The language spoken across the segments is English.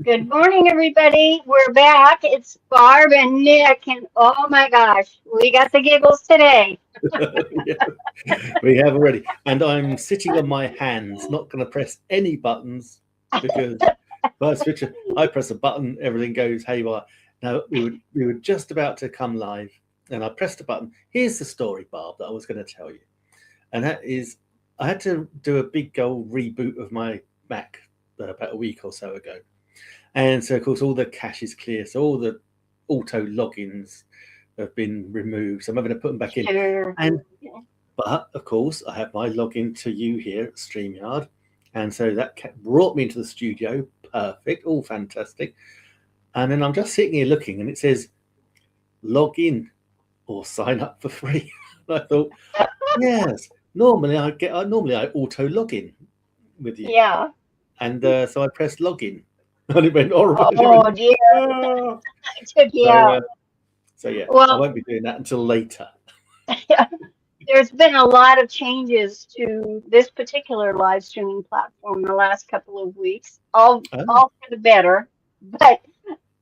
Good morning, everybody. We're back. It's Barb and Nick, and oh my gosh, we got the giggles today. Yeah, we have already. And I'm sitting on my hands, not going to press any buttons because first picture, I press a button, everything goes haywire. Now, we were just about to come live, and I pressed a button. Here's the story, Barb, that I was going to tell you. And that is, I had to do a big old reboot of my Mac about a week or so ago. And so, of course, all the cache is clear. So all the auto logins have been removed. So I'm having to put them back in. Sure. But, of course, I have my login to you here at StreamYard. And so that brought me into the studio. Perfect. All fantastic. And then I'm just sitting here looking, and it says, log in or sign up for free. And I thought, yes, normally I auto log in with you. Yeah. And so I pressed login. And it went horrible. Oh, dear. It took you out. So, yeah, Well, I won't be doing that until later. There's been a lot of changes to this particular live streaming platform in the last couple of weeks, all for the better. But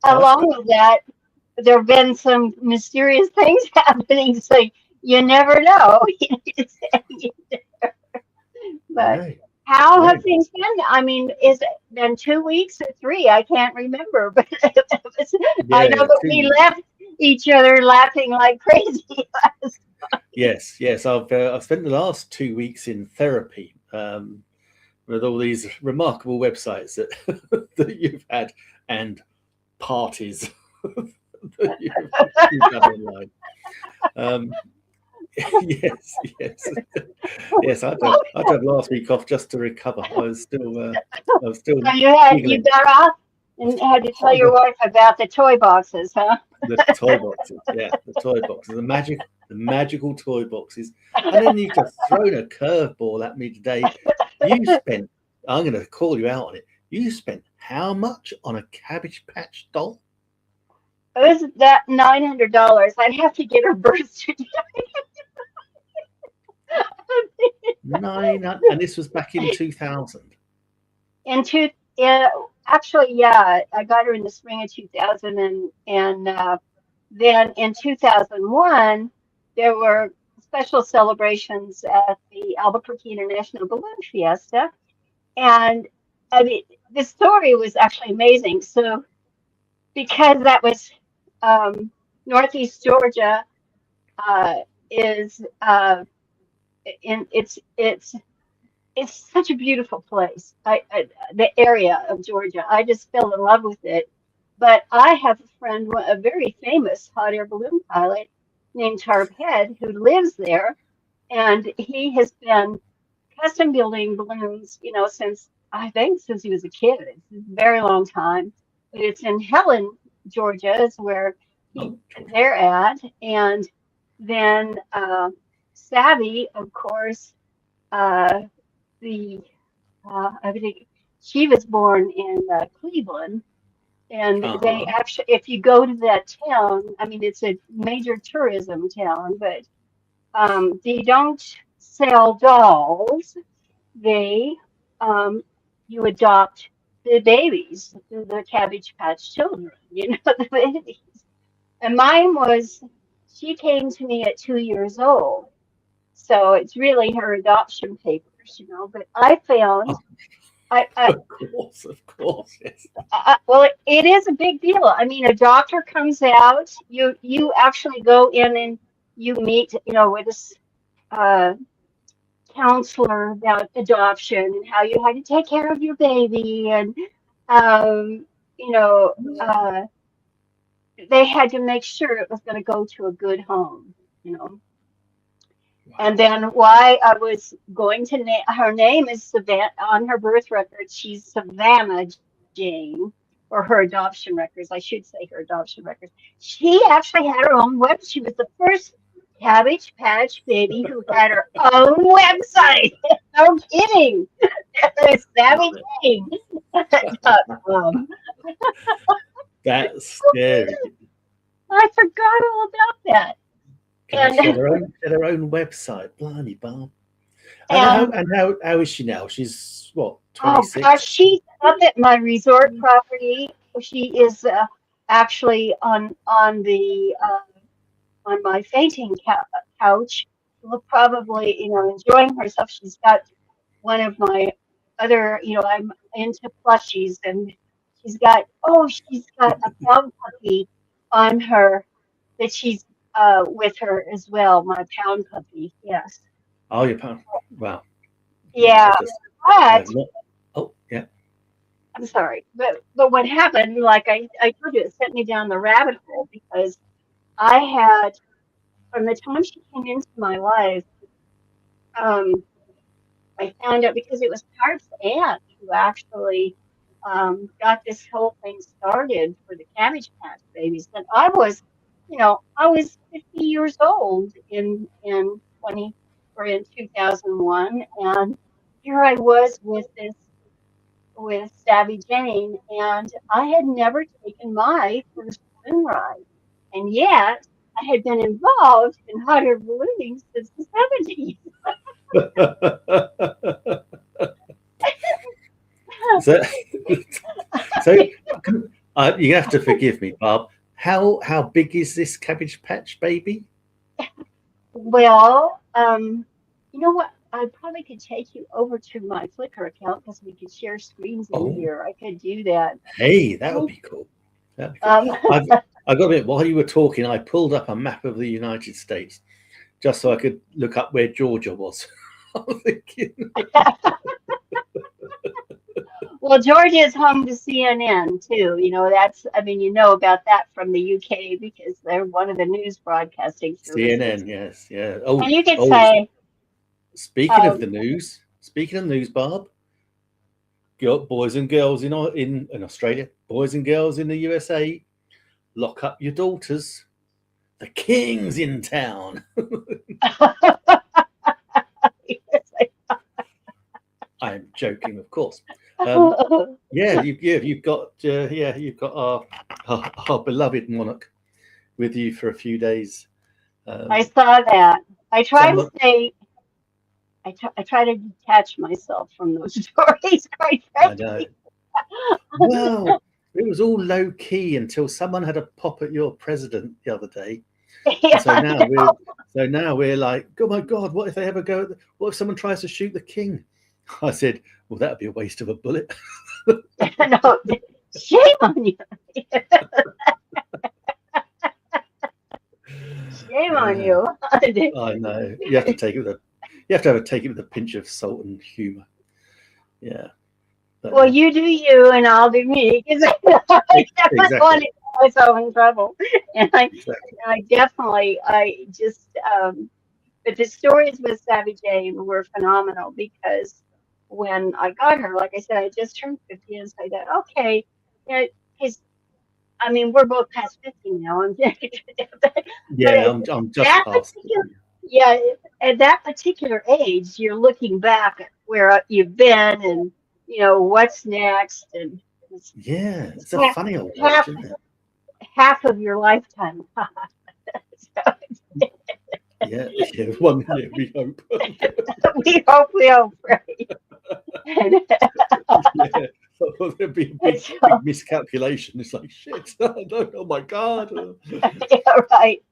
along with that, there have been some mysterious things happening, so you never know. But Right. how have things been? I mean, is it been 2 weeks or 3? I can't remember, but I know that we left each other laughing like crazy. Yes. I've spent the last 2 weeks in therapy with all these remarkable websites that you've had and parties that you've had online. Yes. I had to have last week off just to recover. I was still. So you got off and had to tell your wife about the toy boxes, huh? The toy boxes, the toy boxes, the magical toy boxes, and then you've just thrown a curveball at me today. You spent. I'm going to call you out on it. You spent how much on a Cabbage Patch doll? It was that $900. I'd have to get her birth certificate. 900, and this was back in 2000. Actually, yeah, I got her in the spring of 2000, and then in 2001 there were special celebrations at the Albuquerque International Balloon Fiesta, and I mean the story was actually amazing. So because that was Northeast Georgia, is it's such a beautiful place. The area of Georgia, I just fell in love with it. But I have a friend, a very famous hot air balloon pilot named Tarp Head, who lives there, and he has been custom building balloons, since he was a kid. It's a very long time. But it's in Helen, Georgia, is where they're at, and then Savvy, of course, I think she was born in Cleveland, and they actually, if you go to that town, I mean, it's a major tourism town, but they don't sell dolls. They you adopt the babies, the Cabbage Patch children, the babies. And mine was, she came to me at 2 years old. So it's really her adoption papers, but I found, of course, yes. Well, it is a big deal. I mean, a doctor comes out, you actually go in and you meet, with this counselor about adoption and how you had to take care of your baby, and they had to make sure it was going to go to a good home. And then why I was going to name her name is Savannah on her birth record. She's Savannah Jane, or her adoption records. I should say her adoption records. She actually had her own web. She was the first Cabbage Patch baby who had her own website. No kidding. It's Love it. SammyJane.com. That's scary. I forgot all about that. God, she had And her own, she had her own website. Blimey, Barb. and How is she now? She's what, oh gosh, 26? she's up at my resort property. She is actually on my fainting couch, probably enjoying herself. She's got one of my other, I'm into plushies, and she's got a pound puppy on her that she's with her as well. My pound puppy, yes, Oh, your pound. Wow. Yeah, yeah. yeah, But not, oh, yeah. I'm sorry, but what happened? Like I told you, it sent me down the rabbit hole because I had from the time she came into my life, um, I found out because it was Park's aunt who actually got this whole thing started for the Cabbage Patch Babies. And I was 50 years old in 20 or in 2001, and here I was with Savvy Jane, and I had never taken my first balloon ride, and yet I had been involved in hot air ballooning since the 70s. So, so you have to forgive me, Barb. How big is this Cabbage Patch baby? Well, you know what? I probably could take you over to my Flickr account because we could share screens in Oh, here. I could do that. hey, that would be cool. That'd be cool. Um, I got it. While you were talking, I pulled up a map of the United States just so I could look up where Georgia was. I was thinking, well, Georgia is home to CNN too. I mean, about that from the UK because they're one of the news broadcasting services. CNN, yes, yeah. And you could Oh, say, speaking of um, the news, Barb, boys and girls in Australia, boys and girls in the USA, lock up your daughters. The king's in town. I'm joking, of course. Yeah, you've got our beloved monarch with you for a few days. I saw that. I try to Someone, stay. I try to detach myself from those stories, quite I know. frankly. Well, it was all low key until someone had a pop at your president the other day, and Yeah, so I now we're like, oh my God, what if they ever go? What if someone tries to shoot the king? I said, well, that would be a waste of a bullet. no, shame on you. Shame on Yeah, you. I know. You have to take it with a pinch of salt and humor. Yeah, but Well, you do you, and I'll do me, because I definitely want exactly, to get myself in trouble. And exactly. I just, but the stories with Savvy Jane were phenomenal because when I got her, like I said, I just turned 50, and so I thought, okay, because I mean, we're both past 50 now, but Yeah, I'm just that past. particular, yeah, at that particular age, you're looking back at where you've been and, what's next. And it's, Yeah, it's it's a funny old age, half, isn't it? half of your lifetime. So Yeah, yeah. One minute we hope. we hope, right? And, Yeah, there'd be a and big so, miscalculation. It's like shit. No, oh my God. yeah, right.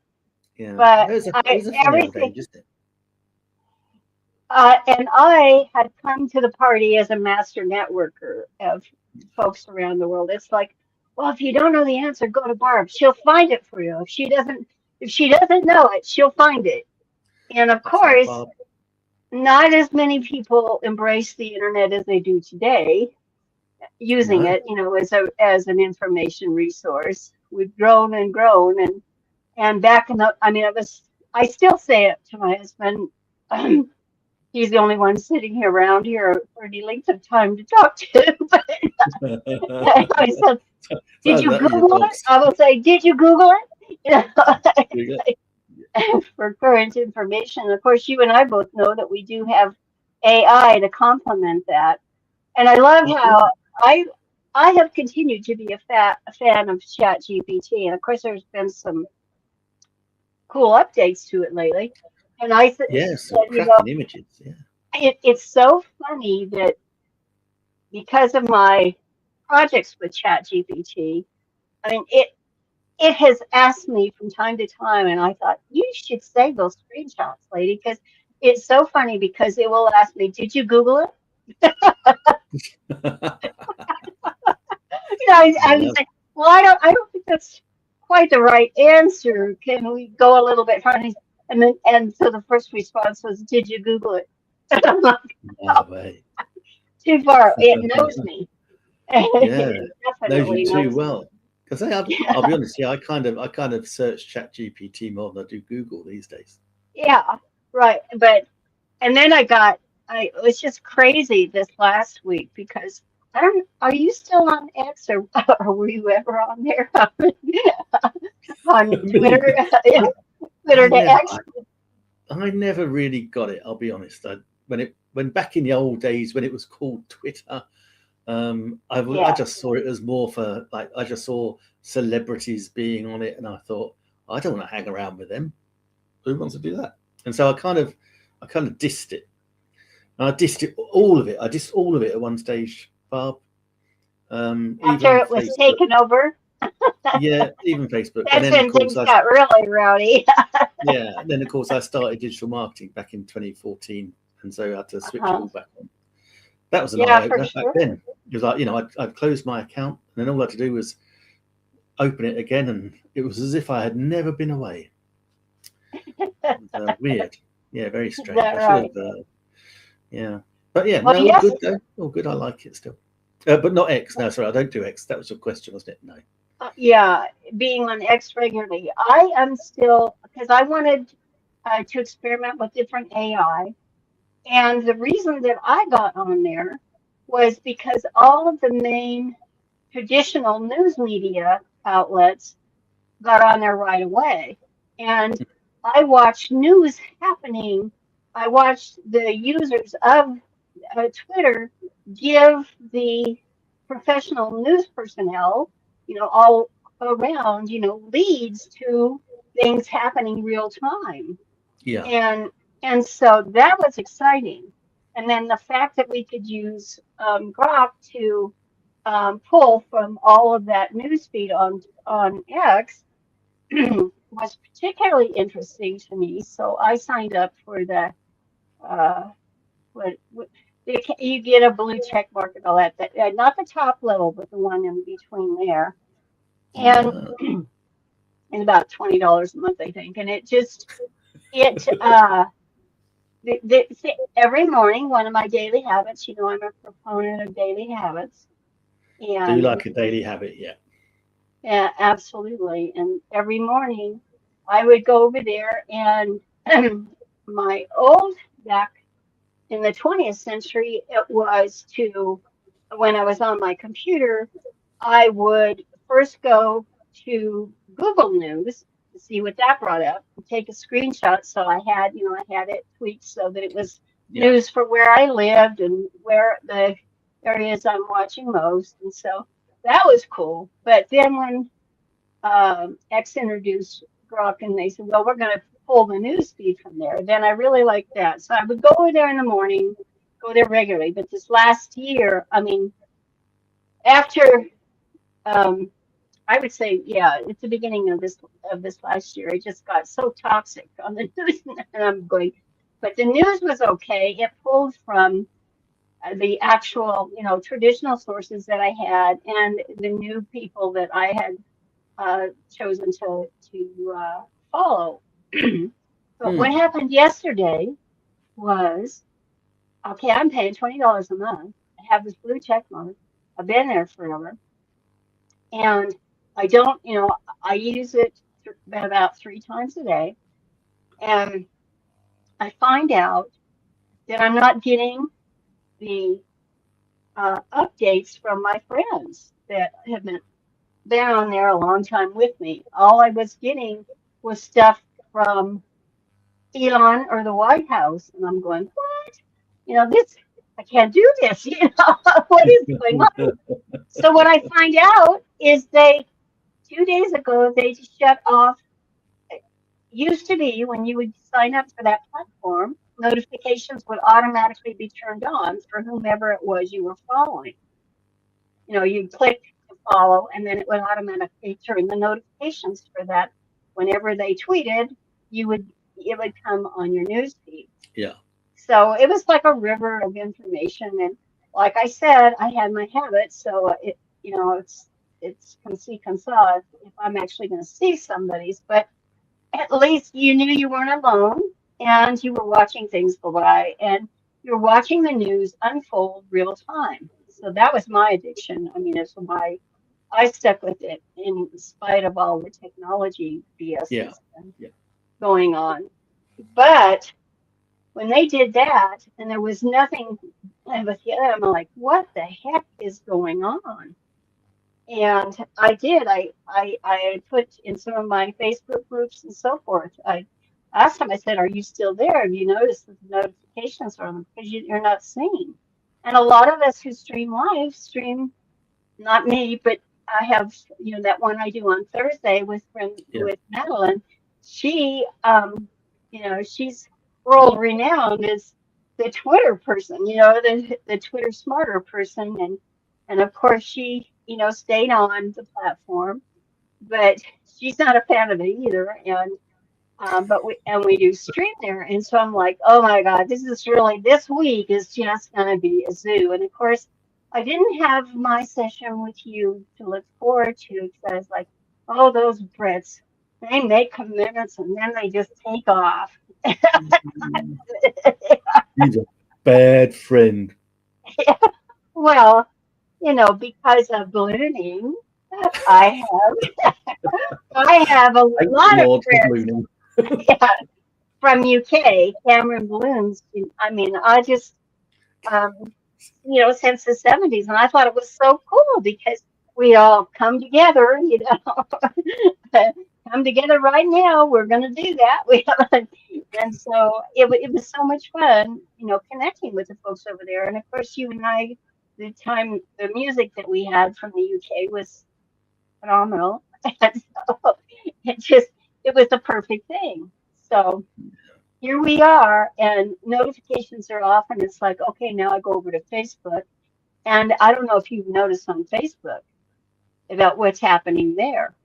Yeah, But it was a funny old everything, age, isn't it? and I had come to the party as a master networker of folks around the world. It's like, well, if you don't know the answer, go to Barb. She'll find it for you. If she doesn't know it, she'll find it. And of That's right, course, Bob. not as many people embrace the internet as they do today, using No, it, as an information resource. We've grown and grown, and back in the, I mean, I still say it to my husband. he's the only one sitting here around here for any length of time to talk to. But I said, "Did So you that are your Google it?" dogs. I will say, "Did you Google it?" You You know, for current information. Of course, you and I both know that we do have AI to complement that, and I love go. how I I have continued to be a fan of ChatGPT, and of course, there's been some cool updates to it lately. And Yeah, said, some cracking images. Yeah. it's so funny that because of my projects with ChatGPT, I mean, it has asked me from time to time, and I thought you should save those screenshots, lady, because it's so funny because it will ask me, "Did you Google it?" I was Love. like, "Well, I don't think that's quite the right answer. Can we go a little bit further?" And so the first response was, "Did you Google it?" And I'm like, No way. too far. It knows me. Yeah, It knows you definitely too knows me. well. Because I'll be honest, yeah, I kind of search ChatGPT more than I do Google these days. Yeah, right. But and then I it was just crazy this last week because I don't. Are you still on X or were you ever on there on Me, Twitter? I, Twitter I to never, X. I never really got it. I'll be honest. When back in the old days when it was called Twitter, I Yeah, just saw it as more for like I just saw celebrities being on it, and I thought I don't want to hang around with them. Who wants to do that? And so I kind of dissed it. And I dissed it, all of it. I dissed all of it at one stage, Barb. after Even it was Facebook. taken over, Yeah, even Facebook. And that's then of when course things got really rowdy. yeah, and then of course I started digital marketing back in 2014, and so I had to switch it Uh-huh. all back on. That was an eye Yeah, for opener back sure. then. It was like I'd closed my account, and then all I had to do was open it again, and it was as if I had never been away. It was weird. Yeah, very Is strange. that I should right? have. Yeah, but yeah, Well, no, all yes. good though. All good. I like it still. But not X. No, sorry, I don't do X. That was your question, wasn't it? No. Yeah, being on X regularly. I am still because I wanted to experiment with different AI, and the reason that I got on there was because all of the main traditional news media outlets got on there right away, and I watched news happening. I watched the users of Twitter give the professional news personnel, all around, leads to things happening real time. Yeah. And so that was exciting. And then the fact that we could use Grok to pull from all of that news feed on X was particularly interesting to me. So I signed up for the uh, what you get a blue check mark and all that. Not the top level, but the one in between there, and Uh, it's about $20 a month, I think. And it every morning, one of my daily habits. I'm a proponent of daily habits, do and like a daily habit? Yeah. yeah, absolutely. And every morning, I would go over there and my old back in the 20th century, it was to, when I was on my computer, I would first go to Google News to see what that brought up and take a screenshot. So I had it tweaked so that it was Yeah. news for where I lived and where the areas I'm watching most. And so that was cool. But then when X introduced Grok, and they said, well, we're going to pull the news feed from there. Then I really liked that. So I would go over there in the morning, go there regularly. But this last year, I mean, after um, I would say, yeah, at the beginning of this last year, it just got so toxic on the news, and I'm going. But the news was okay. It pulled from the actual, traditional sources that I had, and the new people that I had chosen to follow. But what Hmm. happened yesterday was, okay, I'm paying $20 a month. I have this blue check mark. I've been there forever, and I don't, I use it about 3 times a day, and I find out that I'm not getting the updates from my friends that have been on there a long time with me. All I was getting was stuff from Elon or the White House, and I'm going, what? This I can't do this. What is going on? So what I find out is they 2 days ago they shut off. Used to be when you would sign up for that platform, notifications would automatically be turned on for whomever it was you were following. You'd click to follow, and then it would automatically turn the notifications for that. Whenever they tweeted, it would come on your news feed. Yeah. So it was like a river of information, and like I said, I had my habit, so it's come see, come saw if I'm actually going to see somebody's, but at least you knew you weren't alone, and you were watching things go by, and you're watching the news unfold real time. So that was my addiction. I mean, it's why I stuck with it in spite of all the technology BS Yeah. that's been Yeah. going on. But when they did that, and there was nothing with the other, I'm like, what the heck is going on? And I did. I put in some of my Facebook groups and so forth. I asked them, I said, are you still there? Have you noticed that the notifications are on because you're not seeing? And a lot of us who stream live stream, not me, but I have, that one I do on Thursday Yeah. with Madeline. She, she's world renowned as the Twitter person, the Twitter smarter person. And of course she, stayed on the platform, but she's not a fan of it either. And but we do stream there, and so I'm like, oh my God, this week is just gonna be a zoo. And of course, I didn't have my session with you to look forward to because I was like, oh, those Brits, they make commitments and then they just take off. He's a bad friend. Well, because of ballooning, I have a Thank the lot of Lord for friends. ballooning. Yeah, from UK, Cameron Balloons. I mean, I just, um, since the 70s, and I thought it was so cool because we all come together, come together right now. We're going to do that. And so it was so much fun, connecting with the folks over there. And of course, you and I, the music that we had from the UK was phenomenal. And so it was the perfect thing. So here we are, and notifications are off, and it's like, okay, now I go over to Facebook. And I don't know if you've noticed on Facebook about what's happening there,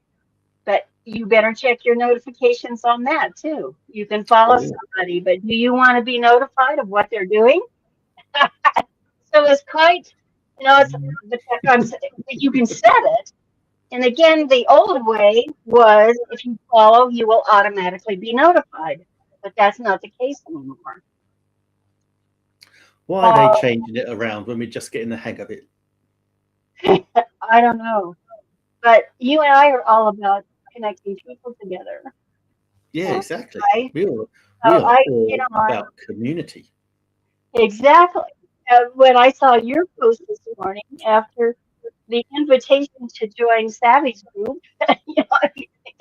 but you better check your notifications on that too. You can follow Oh, yeah. somebody, but do you want to be notified of what they're doing? So it's quite, it's the you can set it. And again, the old way was if you follow, you will automatically be notified. But that's not the case anymore. Why are they changing it around when we're just getting the hang of it? I don't know. But you and I are all about connecting people together. Yeah, exactly. Right? We are So all about community. exactly. When I saw your post this morning after the invitation to join Savvy's group, I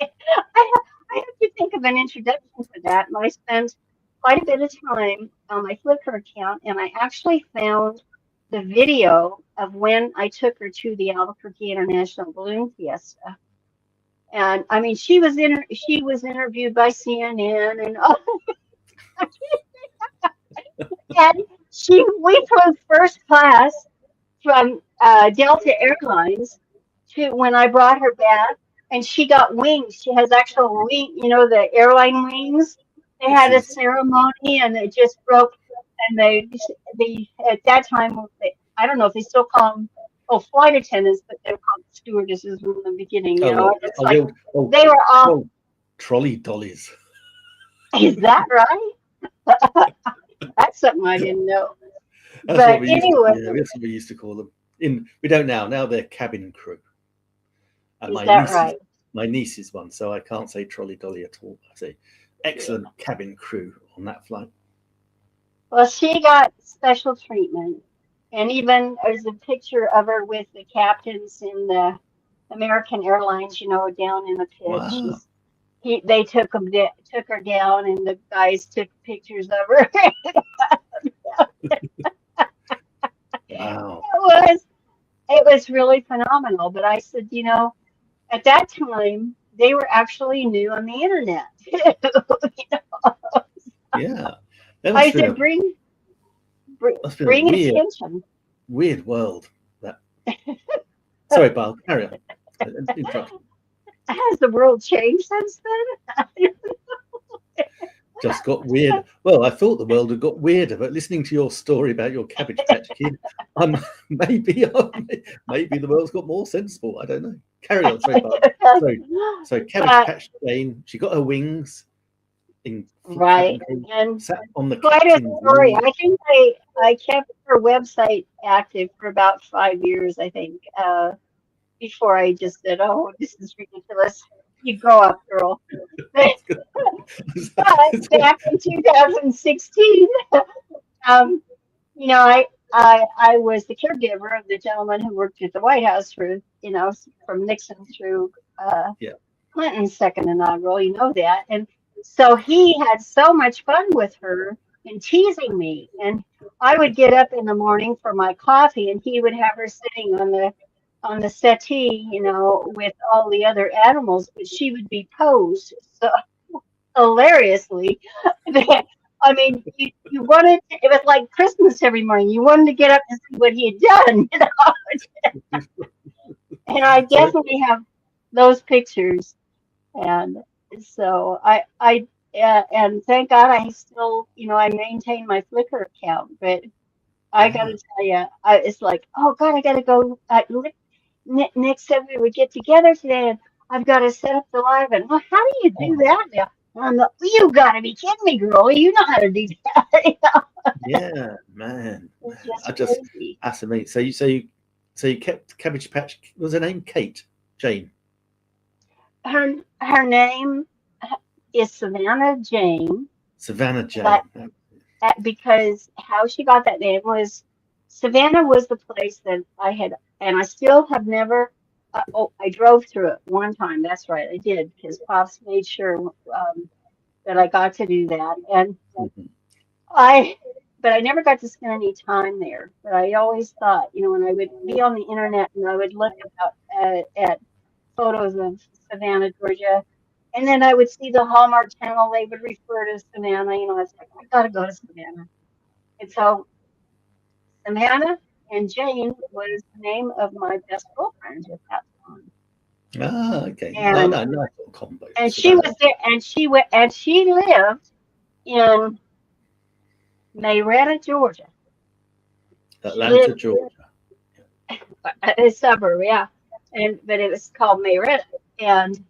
have to think of an introduction for that. And I spent quite a bit of time on my Flickr account, and I actually found the video of when I took her to the Albuquerque International Balloon Fiesta. And I mean, she was interviewed by CNN, and and we flew first class from Delta Airlines to when I brought her back, and she got wings. She has actual wing, the airline wings. They had a ceremony, and it just broke. And they at that time, I don't know if they still call them flight attendants, but they were called stewardesses from the beginning. They were all trolley dollies. Is that right? That's something I didn't know. That's but what we anyway, that's what we used to call them. We don't now. Now they're cabin crew. Is that right? My niece is one, so I can't say trolley dolly at all. I say excellent cabin crew on that flight. Well, she got special treatment. And even there's a picture of her with the captains in the American Airlines, down in the pit. Wow. They took her down, and the guys took pictures of her. Wow. It was really phenomenal. But I said, at that time they were actually new on the internet. Yeah. That I must have said, been must have been a bring attention. weird world. That. Sorry, Barb. Carry on. Interrupt. Has the world changed since then? Just got weird. Well, I thought the world had got weirder, but listening to your story about your Cabbage Patch Kid, maybe the world's got more sensible. I don't know. Carry on. Sorry, Barb. So Cabbage Patch Jane, she got her wings. Right, and sat on the quite a story. wing. I think I kept her website active for about 5 years, I think, before I just said, "Oh, this is ridiculous. You grow up, girl." But back in 2016, um, I was the caregiver of the gentleman who worked at the White House for, from Nixon through Yeah. Clinton's second inaugural. You know that, and so he had so much fun with her and teasing me. And I would get up in the morning for my coffee, and he would have her sitting on the settee, with all the other animals, but she would be posed so hilariously. I mean, you wanted it was like Christmas every morning. You wanted to get up and see what he had done, And I definitely have those pictures, and so and thank God I still, I maintain my Flickr account. But I got to tell you, it's like, oh God, I got to go. Nick said we would get together today, and I've got to set up the live. And well, how do you do that now? And I'm like, you got to be kidding me, girl. You know how to do that. Yeah, man. It's just crazy. That's amazing. So you kept Cabbage Patch. What was her name? Kate? Jane? Her name is Savannah Jane. Savannah Jane. But, because how she got that name was Savannah was the place that I had, and I still have never. I drove through it one time. That's right, I did, because Pops made sure that I got to do that, and but I never got to spend any time there. But I always thought, when I would be on the internet and I would look at photos of Savannah, Georgia, and then I would see the Hallmark Channel. They would refer to Savannah. I was like, I gotta go to Savannah. And so Savannah and Jane was the name of my best girlfriend at that time. Ah, okay. And, no combo. And she was there, and she lived in Marietta, Georgia. Atlanta, Georgia. A suburb, yeah. But it was called Marietta. And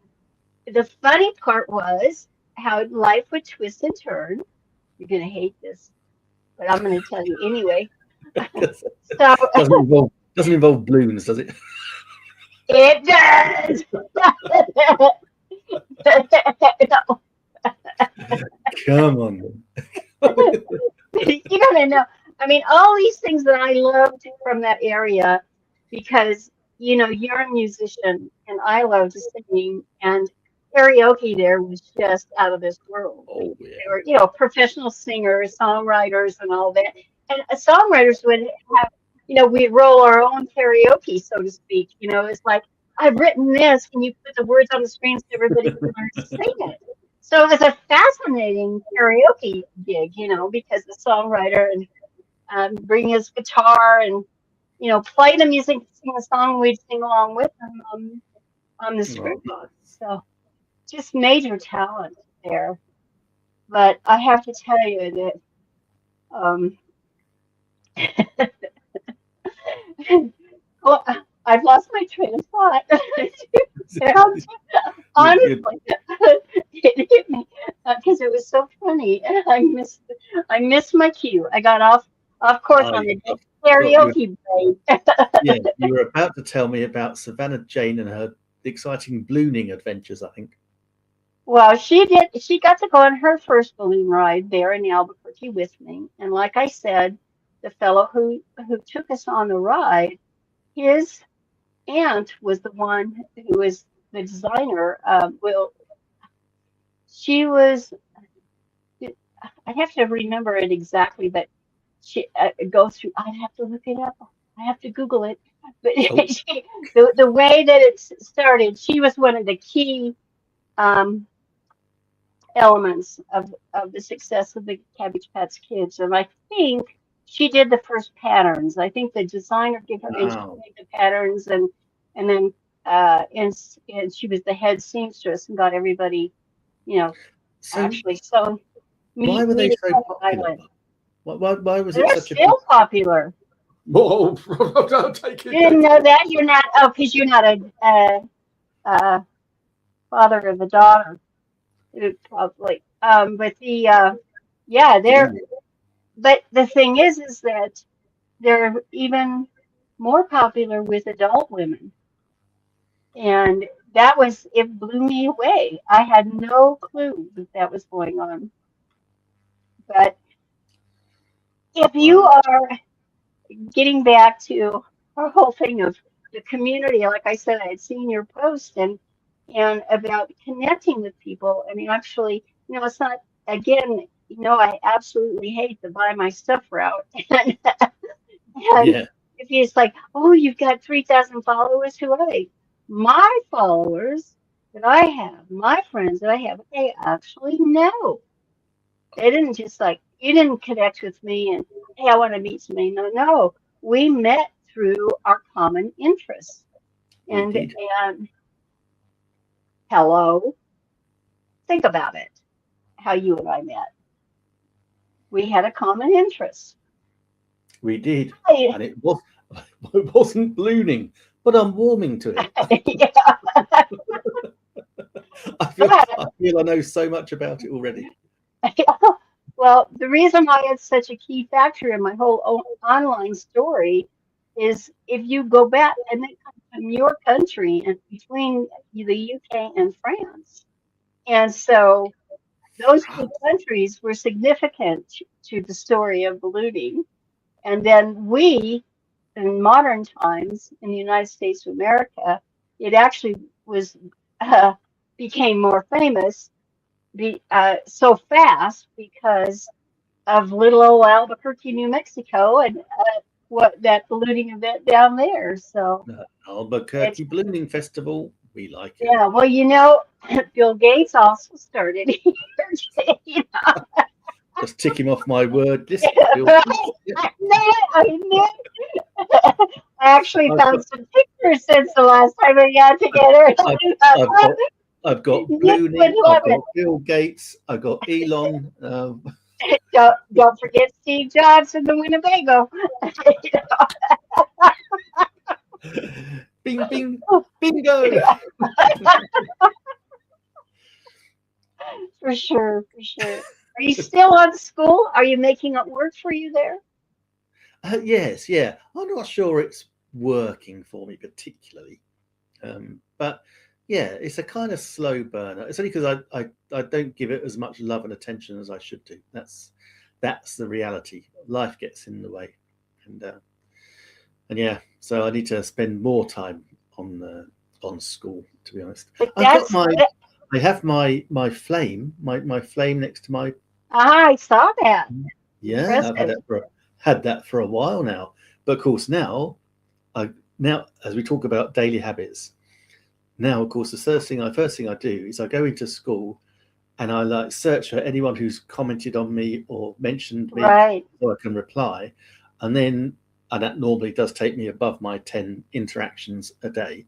the funny part was how life would twist and turn. You're gonna hate this, but I'm gonna tell you anyway. So doesn't involve balloons, does it? It does. No. Come on. You gotta know. I mean, all these things that I loved from that area, because you're a musician and I loved singing, and karaoke there was just out of this world. Oh, yeah. They were, professional singers, songwriters, and all that. And songwriters would have, we'd roll our own karaoke, so to speak. It's like, I've written this, and you put the words on the screen so everybody can learn to sing it. So it was a fascinating karaoke gig, because the songwriter and bring his guitar and play the music, sing the song, we'd sing along with him on the screen. Oh, so just major talent there. But I have to tell you that well, I've lost my train of thought. Honestly, it hit me because it was so funny. I missed my cue. I got off course on the karaoke break. Yeah, you were about to tell me about Savannah Jane and her exciting ballooning adventures, I think. Well, she did. She got to go on her first balloon ride there in Albuquerque with me, and like I said, the fellow who took us on the ride, his aunt was the one who was the designer. Well, she was. I have to remember it exactly, but she go through. I'd have to look it up. I have to Google it. But Oh, the way that it started, she was one of the key. Um, Elements of the success of the Cabbage Patch Kids. And I think she did the first patterns. I think the designer gave her and she wow. made the patterns and then and she was the head seamstress and got everybody, you know, So actually sewn why were they meeting so on the popular? island. Why was it They're such a big? still popular. Whoa! Don't take You it there. didn't know that? You're not, oh, because you're not a father of a daughter, probably. But yeah, they're, Genius. but the thing is that they're even more popular with adult women. And that was, it blew me away. I had no clue that that was going on. But if you Wow. are getting back to our whole thing of the community, like I said, I had seen your post and about connecting with people. I mean, actually, it's not, again, I absolutely hate the buy my stuff route. And Yeah, if it's like, oh, you've got 3,000 followers, who are they? My followers that I have, my friends that I have, they actually know. They didn't just like, you didn't connect with me and, hey, I want to meet somebody. No, no. We met through our common interests. we And, did. and hello, think about it, how you and I met. We had a common interest. We did. Hey, And it was it wasn't ballooning, but I'm warming to it. yeah, I but feel I know so much about it already. well, the reason why it's such a key factor in my whole online story is if you go back and it comes from your country and between the UK and France. And so those two countries were significant to the story of ballooning. And then we, in modern times in the United States of America, it actually was uh, became more famous so fast because of little old Albuquerque, New Mexico, and what that ballooning event down there. So it's Albuquerque Ballooning Festival. We like it. yeah. Well, Bill Gates also started here. Just tick him off my word list. Bill Right? Gates. Yep. I knew. I actually I've got found some pictures since the last time we got together. I've, I've got I've got Nick would ballooning. love I've it. got Bill Gates. I've got Elon. Don't forget Steve Jobs and the Winnebago. Bing bing bingo. For sure, for sure. Are you still on school? Are you making it work for you there? Yes, yeah. I'm not sure it's working for me particularly, but yeah, it's a kind of slow burner. It's only because I don't give it as much love and attention as I should do. That's the reality. Life gets in the way, and and yeah, so I need to spend more time on school. To be honest, But I've got that's my that, I have my flame next to my. I saw that. Yeah, I've Impressive. had that for a while now. But of course I now as we talk about daily habits, now of course the first thing I do is I go into school and I like search for anyone who's commented on me or mentioned me Right. so I can reply. And then and that normally does take me above my 10 interactions a day.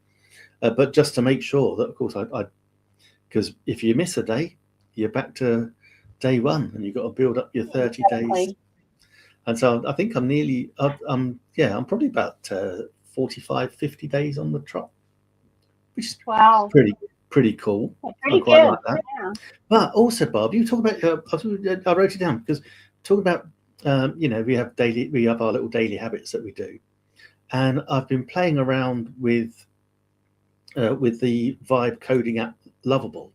But just to make sure that of course I because if you miss a day, you're back to day one and you've got to build up your 30 days. Exactly. And so I think I'm nearly, yeah, I'm probably about 45, 50 days on the trot, which is Wow. pretty cool. I Pretty quite good. like that. Yeah. But also, Bob, you talk about, I wrote it down because talk about, we have our little daily habits that we do. And I've been playing around with the Vibe coding app Lovable.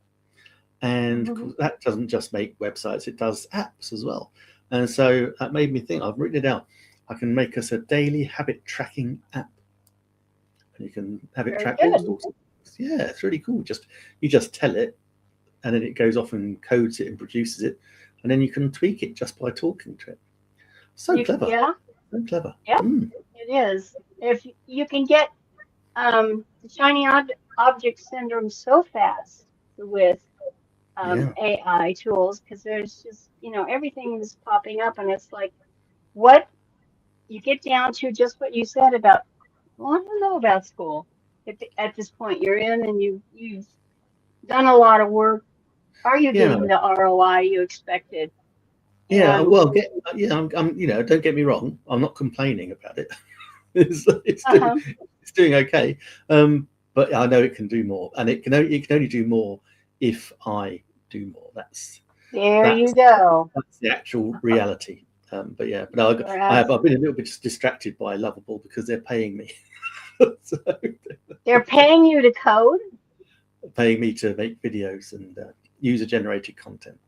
And Mhm. that doesn't just make websites, it does apps as well. And so that made me think, I've written it out. I can make us a daily habit tracking app. And you can have it Very track all good. sorts of things. Yeah, it's really cool. You just tell it, and then it goes off and codes it and produces it, and then you can tweak it just by talking to it. So clever. Yeah, So clever. yeah, Mm. it is. If you can get the shiny object syndrome so fast with Yeah. AI tools, because there's just, everything is popping up, and it's like, what you get down to just what you said about, well, I don't know about school. At this point, you're in and you've done a lot of work. Are you Yeah. getting the ROI you expected? Yeah. And Well, don't get me wrong. I'm not complaining about it. It's doing uh-huh, it's doing okay. But I know it can do more, and it can only do more if I do more. there you That's go. that's the actual reality. But yeah, but You're I've been a absolutely. little bit distracted by Lovable because they're paying me. So They're paying you to code. paying me to make videos and user generated content.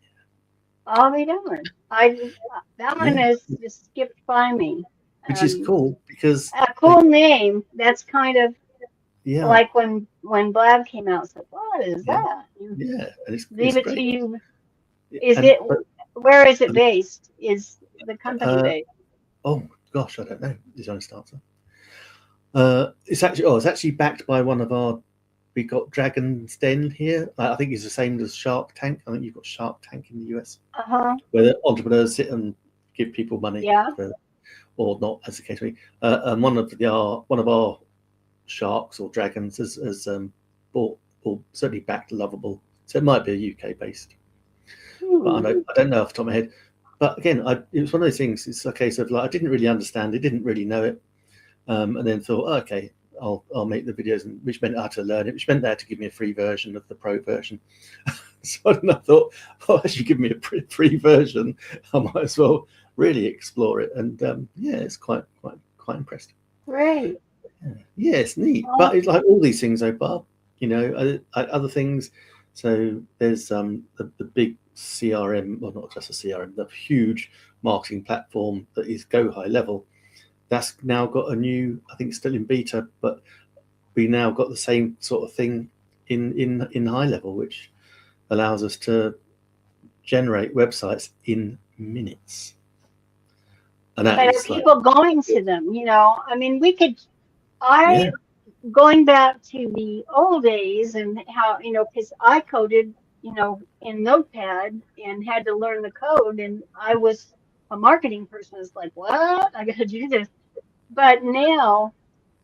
I'll be darned. That one Yeah, has just skipped by me. which is Um, cool because a they, cool name. That's kind of yeah, like when Blab came out. It's like, what is yeah, that? You yeah, and it's leave it to great. you. Is And it? Where is it based? Is the company uh, based? oh gosh, I don't know. Is the honest answer. It's actually backed by one of our. We got Dragon's Den here. I think it's the same as Shark Tank. I think you've got Shark Tank in the US, Uh-huh. where the entrepreneurs sit and give people money Yeah. for, or not, as the case may be. And one of our sharks or dragons has bought or certainly backed Lovable. So it might be a UK based, but Hmm. I don't know off the top of my head. But again, it was one of those things. It's a case of like I didn't really understand it, didn't really know it, and then thought, oh, okay, I'll make the videos, and which meant I had to learn it, which meant they had to give me a free version of the pro version. So then I thought, oh, as you give me a free version, I might as well really explore it. And yeah, it's quite impressed. Great. Yeah, it's neat, Well, but it's like all these things, though, Barb. Other things. So there's the big CRM, well, not just a CRM, the huge marketing platform that is Go High Level. That's now got a new, I think it's still in beta, but we now got the same sort of thing in High Level, which allows us to generate websites in minutes, and that but are is like, people going to them? I mean, we could. yeah, I going back to the old days and how, because I coded, in Notepad and had to learn the code, and I was a marketing person. It's like, what? I got to do this. But now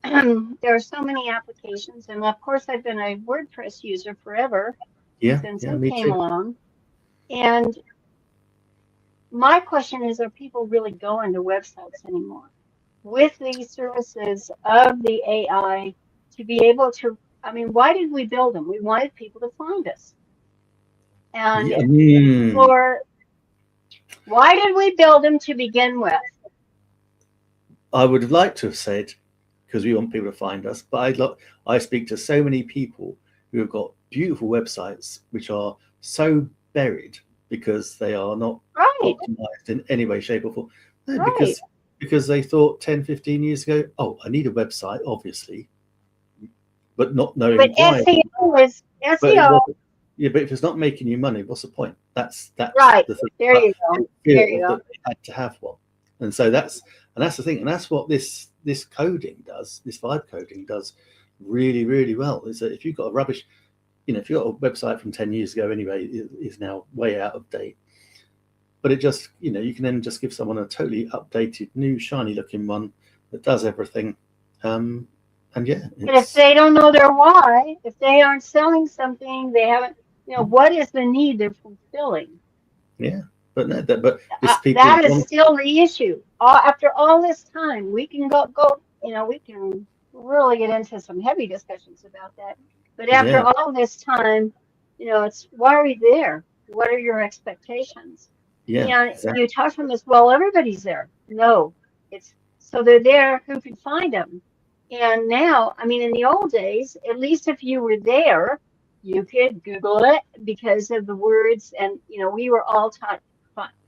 there are so many applications, and of course, I've been a WordPress user forever yeah, since yeah, it me came too. along. And my question is, are people really going to websites anymore? With these services of the AI to be able to, I mean, why did we build them? We wanted people to find us. And Yeah, for why did we build them to begin with? I would have liked to have said because we want people to find us, but I speak to so many people who have got beautiful websites which are so buried because they are not Right, optimized in any way, shape, or form. No, right. because they thought 10, 15 years ago, oh, I need a website, obviously, but not But knowing why. SEO is But it SEO. wasn't. Yeah, but if it's not making you money, what's the point? That's Right. the thing. There But you go. they There you feel go. that they had to have one, and so that's the thing, and that's what this coding does. This vibe coding does really really well. Is that if you've got a rubbish, if you've got a website from 10 years ago anyway, it is now way out of date. But it just you can then just give someone a totally updated, new, shiny looking one that does everything. And yeah, But if it's they don't know their why, if they aren't selling something, they haven't, what is the need they're fulfilling? yeah. But no, but it's people That is want. still the issue. After all this time, we can go, we can really get into some heavy discussions about that. But after Yeah, all this time, it's why are you there? What are your expectations? yeah, And exactly. you talk from this, well, everybody's there. No, it's so they're there who can find them. And now, I mean, in the old days, at least if you were there, You could Google it because of the words, and we were all taught,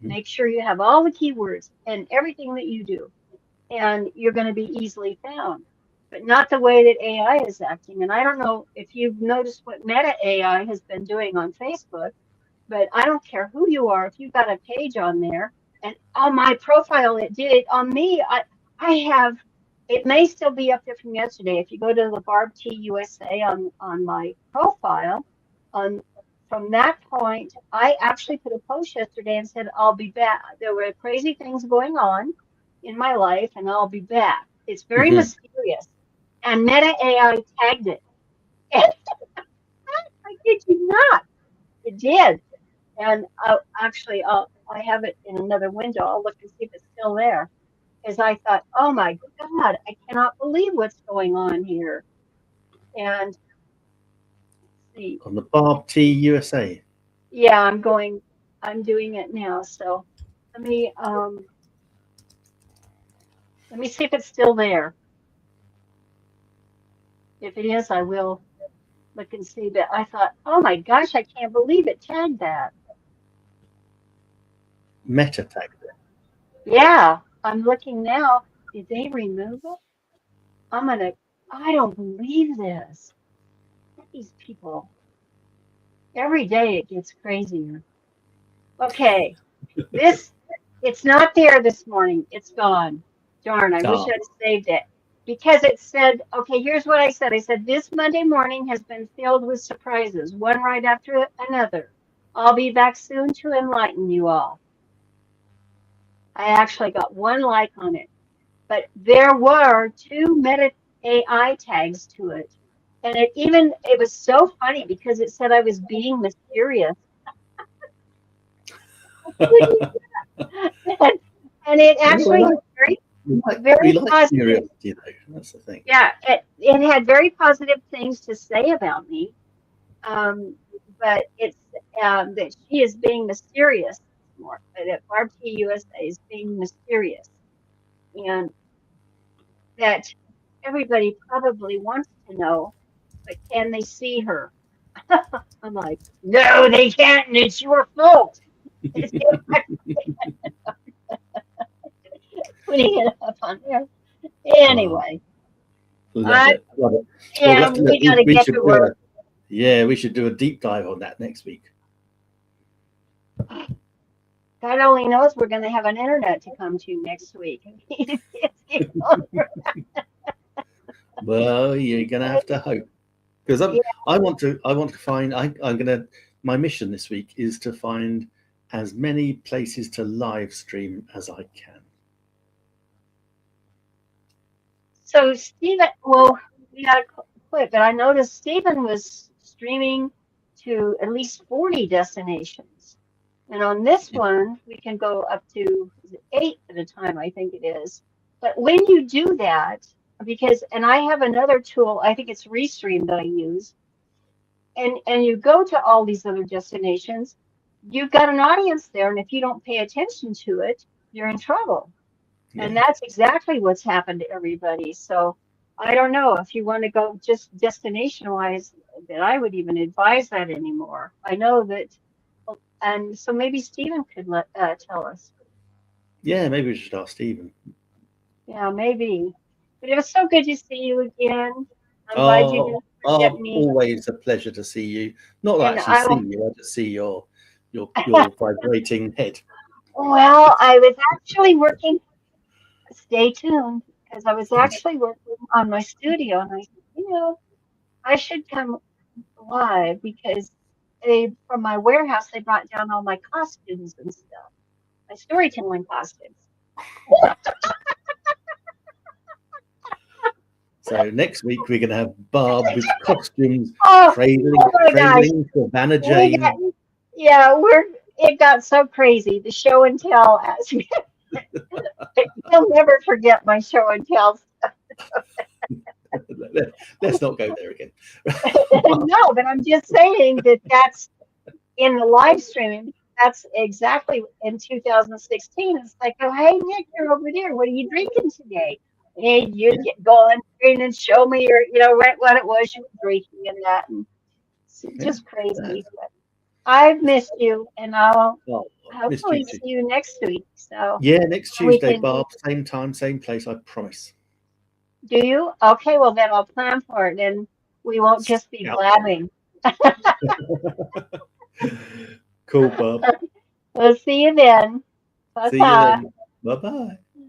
make sure you have all the keywords and everything that you do, and you're going to be easily found. But not the way that AI is acting. And I don't know if you've noticed what Meta AI has been doing on Facebook, but I don't care who you are. If you've got a page on there, and on my profile, it did it on me. I have, it may still be up there from yesterday. If you go to the Barb T USA on my profile, on from that point, I actually put a post yesterday and said, I'll be back. There were crazy things going on in my life, and I'll be back. It's very Mhm. mysterious. And Meta AI tagged it. And I kid you not, it did. And I have it in another window. I'll look and see if it's still there. Because I thought, oh my God, I cannot believe what's going on here. And let's see, On the Barb T USA. yeah, I'm doing it now. So let me um let me see if it's still there. If it is, I will look and see. But I thought, oh my gosh, I can't believe it tagged that. Meta tag. Yeah, I'm looking now. Did they remove it? I'm gonna. I don't believe this. These people. Every day it gets crazier. Okay, this. It's not there this morning. It's gone. Darn, I wish Ah, I'd saved it. Because it said, okay, here's what I said. I said, this Monday morning has been filled with surprises, one right after another. I'll be back soon to enlighten you all. I actually got one like on it, but there were two Meta AI tags to it. And it was so funny because it said I was being mysterious. and, and it yeah, actually had very, we very like positive. curiosity though. That's the thing. Yeah, it had very positive things to say about me. Um, but it's that she is being mysterious more. That Barb T USA is being mysterious, and that everybody probably wants to know, but can they see her? I'm like, no, they can't, and it's your fault. It's putting it up on there. Ah, Anyway, love I it, love it. Well, am. We got to we get should to do work. a yeah, we should do a deep dive on that next week. God only knows we're going to have an internet to come to next week. Well, you're gonna have to hope because Yeah, I want to find. I'm gonna. My mission this week is to find as many places to live stream as I can. so Stephen, well, we got to quit, but I noticed Stephen was streaming to at least 40 destinations. And on this Yeah. one, we can go up to is it 8 at a time, I think it is. But when you do that, and I have another tool, I think it's Restream that I use, and you go to all these other destinations, you've got an audience there, and if you don't pay attention to it, you're in trouble. And Yeah. that's exactly what's happened to everybody. So I don't know if you want to go just destination wise, that I would even advise that anymore. I know that, and so maybe Stephen could tell us. Yeah, maybe we should ask Stephen. Yeah, maybe. But it was so good to see you again. I'm glad you Oh, didn't forget me. always a pleasure to see you. Not to And actually I see will. you, I just see your vibrating head. Well, I was actually working. Stay tuned because I was actually working on my studio, and I said, I should come live because from my warehouse they brought down all my costumes and stuff, my storytelling costumes. So next week we're going to have Barb with costumes, Oh, trailing, oh my gosh, Savannah we got Jane. yeah, it got so crazy. The show and tell as you'll never forget my show and tell. Let's not go there again. No, but I'm just saying that that's in the live streaming. That's exactly in 2016. It's like, oh, hey, Nick, you're over there. What are you drinking today? And you Yeah. get go on screen and show me what it was you were drinking and that. And It's just crazy. But I've missed you, and I'll Well, missed you hopefully too. see you next week. So Yeah, next we Tuesday, can. Barb. Same time, same place. I promise. Do you? Okay, well then I'll plan for it, and we won't just be Scout for blabbing. it. Cool, Barb. We'll see you then. See you Ta-ta. then. Bye bye.